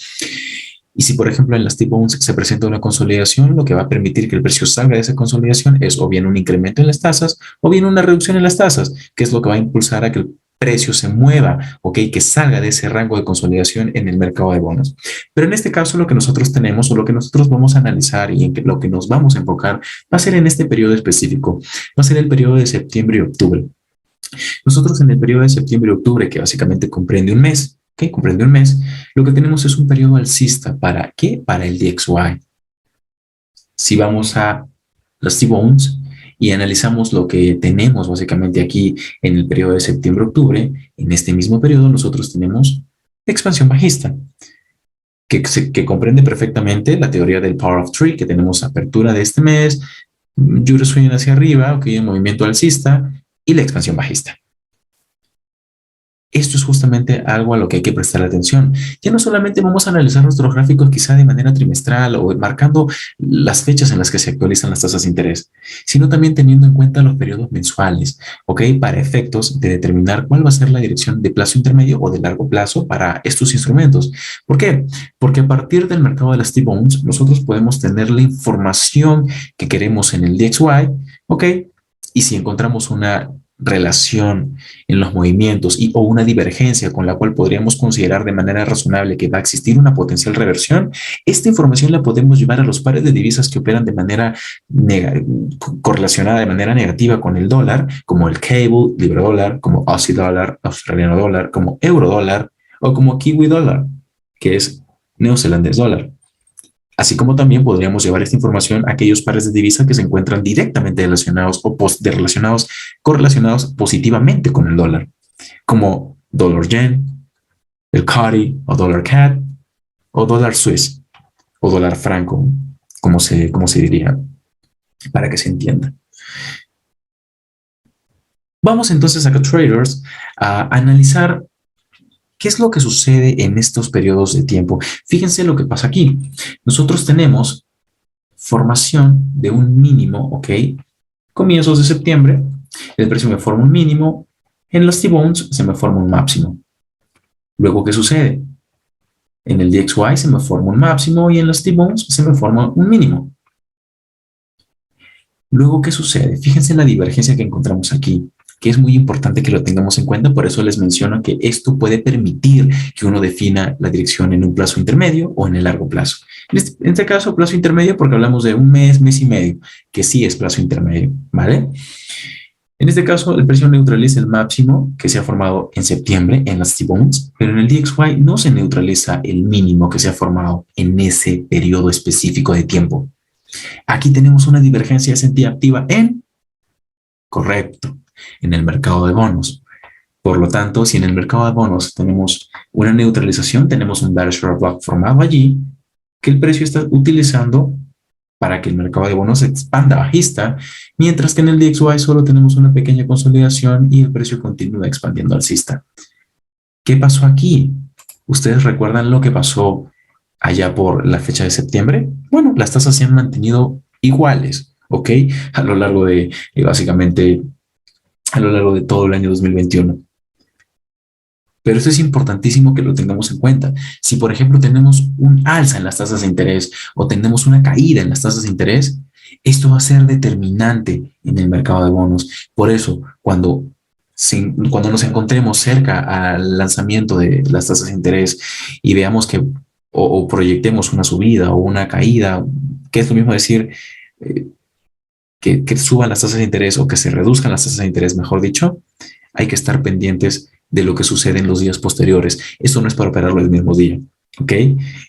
A: Y si, por ejemplo, en las T-Bones se presenta una consolidación, lo que va a permitir que el precio salga de esa consolidación es o bien un incremento en las tasas o bien una reducción en las tasas, que es lo que va a impulsar a que precio se mueva, ¿ok? Que salga de ese rango de consolidación en el mercado de bonos. Pero en este caso lo que nosotros tenemos o lo que nosotros vamos a analizar y en lo que nos vamos a enfocar va a ser en este periodo específico, va a ser el periodo de septiembre y octubre. Nosotros en el periodo de septiembre y octubre, que básicamente comprende un mes, ¿ok? Comprende un mes, lo que tenemos es un periodo alcista. ¿Para qué? Para el DXY. Si vamos a las T-Bones y analizamos lo que tenemos básicamente aquí en el periodo de septiembre-octubre, en este mismo periodo nosotros tenemos expansión bajista, que comprende perfectamente la teoría del Power of Three, que tenemos apertura de este mes, Euro swing hacia arriba, ok, el movimiento alcista y la expansión bajista. Esto es justamente algo a lo que hay que prestar atención. Ya no solamente vamos a analizar nuestros gráficos quizá de manera trimestral o marcando las fechas en las que se actualizan las tasas de interés, sino también teniendo en cuenta los periodos mensuales, ¿ok? Para efectos de determinar cuál va a ser la dirección de plazo intermedio o de largo plazo para estos instrumentos. ¿Por qué? Porque a partir del mercado de las T-Bones, nosotros podemos tener la información que queremos en el DXY, ¿ok? Y si encontramos una relación en los movimientos y o una divergencia con la cual podríamos considerar de manera razonable que va a existir una potencial reversión, esta información la podemos llevar a los pares de divisas que operan de manera correlacionada de manera negativa con el dólar, como el cable, libra dólar, como Aussie dólar, australiano dólar, como euro dólar o como kiwi dólar, que es neozelandés dólar. Así como también podríamos llevar esta información a aquellos pares de divisa que se encuentran directamente relacionados o correlacionados positivamente con el dólar, como dólar yen, el CARI o dólar CAD o dólar suizo o dólar franco, como se diría, para que se entienda. Vamos entonces acá, traders, a analizar ¿qué es lo que sucede en estos periodos de tiempo? Fíjense lo que pasa aquí. Nosotros tenemos formación de un mínimo, ¿ok? Comienzos de septiembre, el precio me forma un mínimo, en los T-Bones se me forma un máximo. Luego, ¿qué sucede? En el DXY se me forma un máximo y en los T-Bones se me forma un mínimo. Luego, ¿qué sucede? Fíjense la divergencia que encontramos aquí, que es muy importante que lo tengamos en cuenta, por eso les menciono que esto puede permitir que uno defina la dirección en un plazo intermedio o en el largo plazo. En este caso, plazo intermedio porque hablamos de un mes, mes y medio, que sí es plazo intermedio, ¿vale? En este caso, el precio neutraliza el máximo que se ha formado en septiembre en las T-Bones, pero en el DXY no se neutraliza el mínimo que se ha formado en ese periodo específico de tiempo. Aquí tenemos una divergencia S&P activa en, correcto, en el mercado de bonos. Por lo tanto, si en el mercado de bonos tenemos una neutralización, tenemos un bearish block formado allí que el precio está utilizando para que el mercado de bonos se expanda bajista, mientras que en el DXY solo tenemos una pequeña consolidación y el precio continúa expandiendo alcista. ¿Qué pasó aquí? ¿Ustedes recuerdan lo que pasó allá por la fecha de septiembre? Bueno, las tasas se han mantenido iguales, ¿ok? A lo largo de, básicamente, a lo largo de todo el año 2021. Pero eso es importantísimo que lo tengamos en cuenta. Si, por ejemplo, tenemos un alza en las tasas de interés o tenemos una caída en las tasas de interés, esto va a ser determinante en el mercado de bonos. Por eso, cuando nos encontremos cerca al lanzamiento de las tasas de interés y veamos que o proyectemos una subida o una caída, que es lo mismo decir que suban las tasas de interés o que se reduzcan las tasas de interés, mejor dicho, hay que estar pendientes de lo que sucede en los días posteriores. Esto no es para operarlo el mismo día, ¿ok?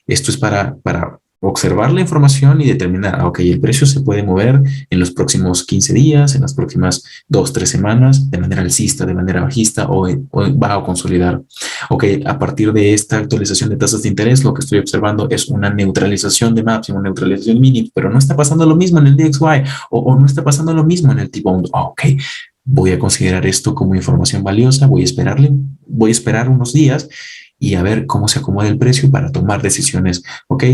A: Esto es para observar la información y determinar, ok, el precio se puede mover en los próximos 15 días, en las próximas 2, 3 semanas, de manera alcista, de manera bajista o va a consolidar. Ok, a partir de esta actualización de tasas de interés, lo que estoy observando es una neutralización de máximo, neutralización mínima, pero no está pasando lo mismo en el DXY o no está pasando lo mismo en el T-Bond. Ok, voy a considerar esto como información valiosa, voy a esperar unos días y a ver cómo se acomoda el precio para tomar decisiones, ¿ok?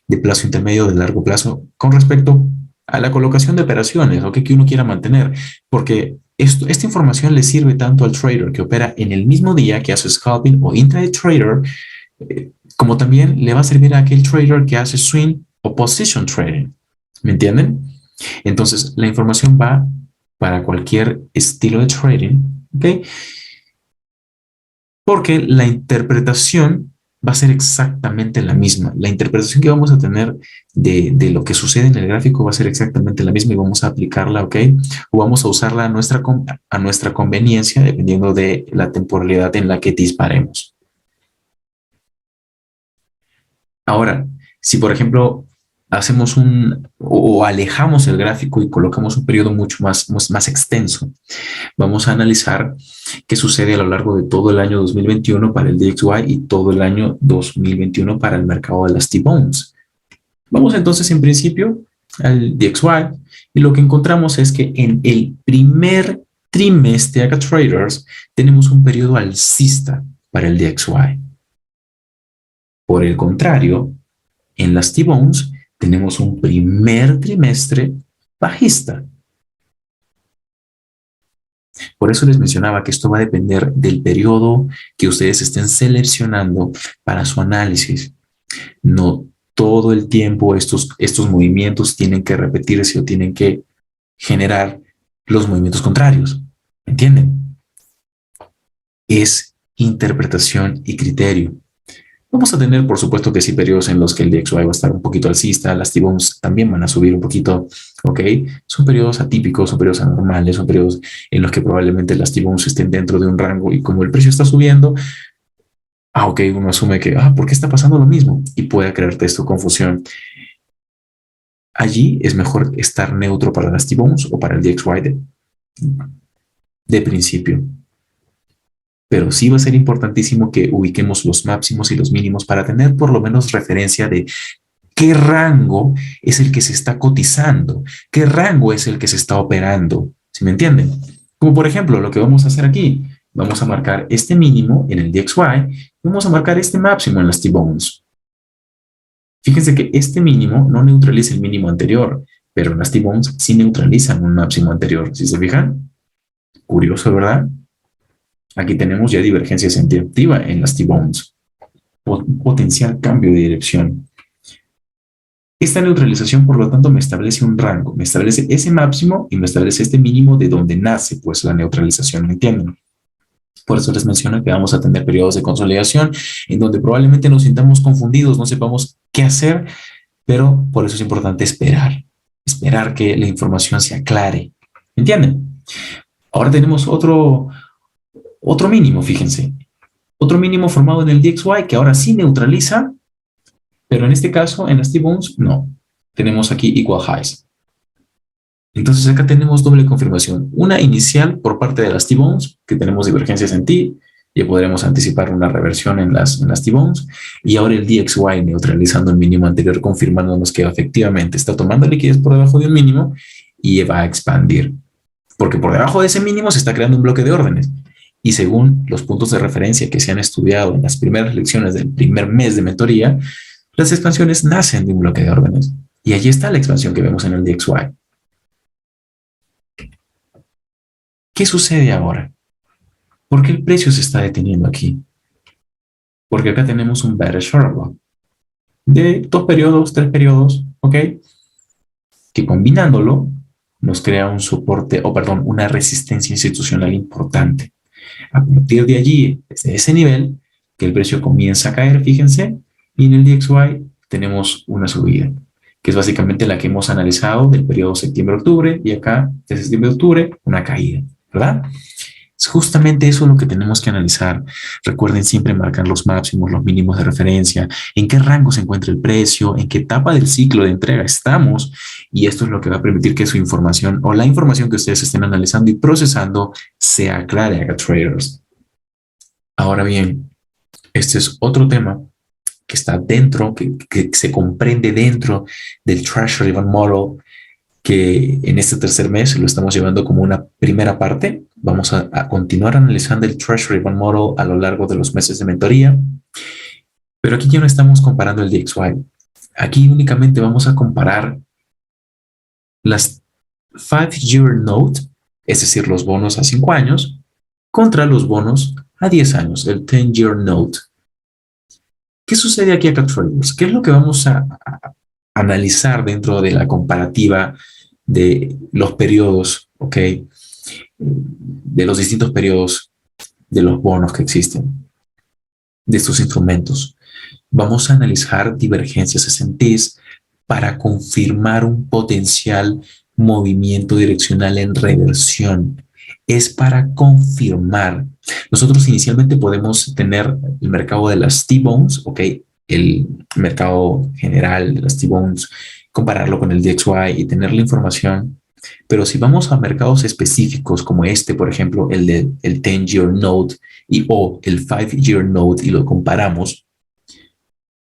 A: De plazo intermedio, de largo plazo, con respecto a la colocación de operaciones, ¿ok? Que uno quiera mantener, porque esta información le sirve tanto al trader que opera en el mismo día que hace scalping o intraday trader, como también le va a servir a aquel trader que hace swing o position trading, ¿me entienden? Entonces, la información va para cualquier estilo de trading, ¿ok? porque la interpretación va a ser exactamente la misma. La interpretación que vamos a tener de lo que sucede en el gráfico va a ser exactamente la misma y vamos a aplicarla, ¿ok? O vamos a usarla a nuestra conveniencia dependiendo de la temporalidad en la que disparemos. Ahora, si por ejemplo hacemos o alejamos el gráfico y colocamos un periodo mucho más extenso, vamos a analizar qué sucede a lo largo de todo el año 2021 para el DXY y todo el año 2021 para el mercado de las T-Bones. Vamos entonces en principio al DXY y lo que encontramos es que en el primer trimestre acá traders tenemos un periodo alcista para el DXY. Por el contrario, en las T-Bones tenemos un primer trimestre bajista. Por eso les mencionaba que esto va a depender del periodo que ustedes estén seleccionando para su análisis. No todo el tiempo estos movimientos tienen que repetirse o tienen que generar los movimientos contrarios. ¿Entienden? Es interpretación y criterio. Vamos a tener, por supuesto que sí, periodos en los que el DXY va a estar un poquito alcista, las T-Bones también van a subir un poquito, ¿ok? Son periodos atípicos, son periodos anormales, son periodos en los que probablemente las T-Bones estén dentro de un rango y como el precio está subiendo, ok, uno asume que, ¿por qué está pasando lo mismo? Y puede crearte esto confusión. Allí es mejor estar neutro para las T-Bones o para el DXY de principio. Pero sí va a ser importantísimo que ubiquemos los máximos y los mínimos para tener por lo menos referencia de qué rango es el que se está cotizando, qué rango es el que se está operando. ¿Sí me entienden? Como por ejemplo lo que vamos a hacer aquí. Vamos a marcar este mínimo en el DXY y vamos a marcar este máximo en las T-Bones. Fíjense que este mínimo no neutraliza el mínimo anterior, pero las T-Bones sí neutralizan un máximo anterior. ¿Sí se fijan? Curioso, ¿verdad? Aquí tenemos ya divergencia sentitiva en las T-Bones. Potencial cambio de dirección. Esta neutralización, por lo tanto, me establece un rango, me establece ese máximo y me establece este mínimo de donde nace pues la neutralización, ¿me entienden? Por eso les menciono que vamos a tener periodos de consolidación en donde probablemente nos sintamos confundidos, no sepamos qué hacer, pero por eso es importante esperar que la información se aclare, ¿me entienden? Ahora tenemos otro mínimo, fíjense. Otro mínimo formado en el DXY que ahora sí neutraliza, pero en este caso en las T-Bones no. Tenemos aquí equal highs. Entonces acá tenemos doble confirmación. Una inicial por parte de las T-Bones, que tenemos divergencias en T, ya podremos anticipar una reversión en las T-Bones, y ahora el DXY neutralizando el mínimo anterior, confirmándonos que efectivamente está tomando liquidez por debajo de un mínimo y va a expandir. Porque por debajo de ese mínimo se está creando un bloque de órdenes. Y según los puntos de referencia que se han estudiado en las primeras lecciones del primer mes de mentoría, las expansiones nacen de un bloque de órdenes. Y allí está la expansión que vemos en el DXY. ¿Qué sucede ahora? ¿Por qué el precio se está deteniendo aquí? Porque acá tenemos un bearish order de 2 periodos, 3 periodos, ¿ok? Que combinándolo nos crea un soporte, una resistencia institucional importante. A partir de allí, desde ese nivel, que el precio comienza a caer, fíjense, y en el DXY tenemos una subida, que es básicamente la que hemos analizado del periodo septiembre-octubre, y acá, de septiembre-octubre, una caída, ¿verdad? Es justamente eso lo que tenemos que analizar. Recuerden siempre marcar los máximos, los mínimos de referencia, en qué rango se encuentra el precio, en qué etapa del ciclo de entrega estamos, y esto es lo que va a permitir que su información o la información que ustedes estén analizando y procesando sea aclare a traders. Ahora bien, este es otro tema que está dentro, que se comprende dentro del Treasury Bond Model, que en este tercer mes lo estamos llevando como una primera parte. Vamos a continuar analizando el Treasury Bond Model a lo largo de los meses de mentoría, pero aquí ya no estamos comparando el DXY. Aquí únicamente vamos a comparar las 5-year note, es decir, los bonos a 5 años, contra los bonos a 10 años, el 10-year note. ¿Qué sucede aquí acá, traders? ¿Qué es lo que vamos a analizar dentro de la comparativa de los periodos, ¿ok? De los distintos periodos de los bonos que existen? de estos instrumentos. Vamos a analizar divergencias S&Ps para confirmar un potencial movimiento direccional en reversión. Es para confirmar. Nosotros inicialmente podemos tener el mercado de las T-Bones, ¿ok? El mercado general de las T-Bones, compararlo con el DXY y tener la información. Pero si vamos a mercados específicos como este, por ejemplo, el de el 10-year note o el 5-year note y lo comparamos,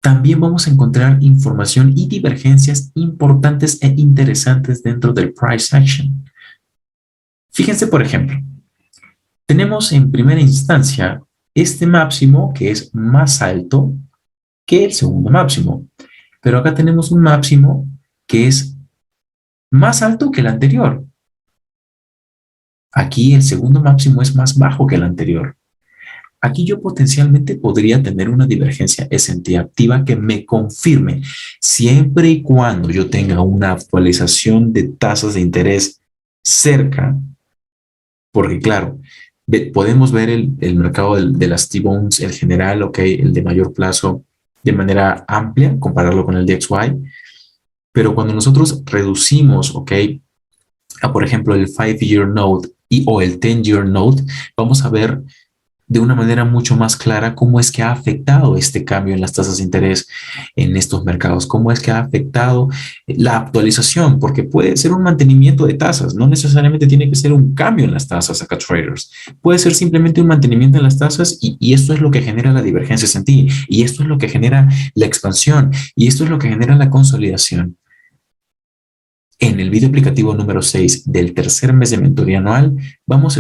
A: también vamos a encontrar información y divergencias importantes e interesantes dentro del price action. Fíjense, por ejemplo, tenemos en primera instancia este máximo que es más alto que el segundo máximo, pero acá tenemos un máximo que es más alto que el anterior. Aquí el segundo máximo es más bajo que el anterior. Aquí yo potencialmente podría tener una divergencia S&P activa que me confirme siempre y cuando yo tenga una actualización de tasas de interés cerca, porque claro, podemos ver el mercado de las T-Bones, el general, ok, el de mayor plazo de manera amplia, compararlo con el DXY, pero cuando nosotros reducimos, ok, a por ejemplo el 5-year note o el 10-year note, vamos a ver de una manera mucho más clara cómo es que ha afectado este cambio en las tasas de interés en estos mercados, cómo es que ha afectado la actualización, porque puede ser un mantenimiento de tasas, no necesariamente tiene que ser un cambio en las tasas acá traders, puede ser simplemente un mantenimiento en las tasas y esto es lo que genera la divergencia S&P y esto es lo que genera la expansión y esto es lo que genera la consolidación. En el video aplicativo número 6 del tercer mes de mentoría anual, vamos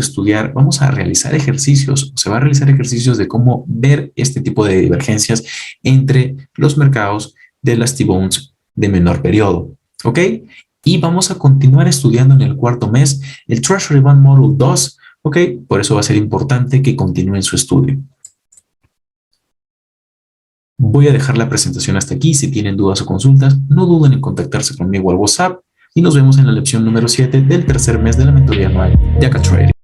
A: a realizar ejercicios, se va a realizar ejercicios de cómo ver este tipo de divergencias entre los mercados de las T-Bones de menor periodo, ¿ok? Y vamos a continuar estudiando en el cuarto mes el Treasury Bond Model 2, ¿ok? Por eso va a ser importante que continúen su estudio. Voy a dejar la presentación hasta aquí. Si tienen dudas o consultas, no duden en contactarse conmigo al WhatsApp. Y nos vemos en la lección número 7 del tercer mes de la mentoría anual de Acá Trading.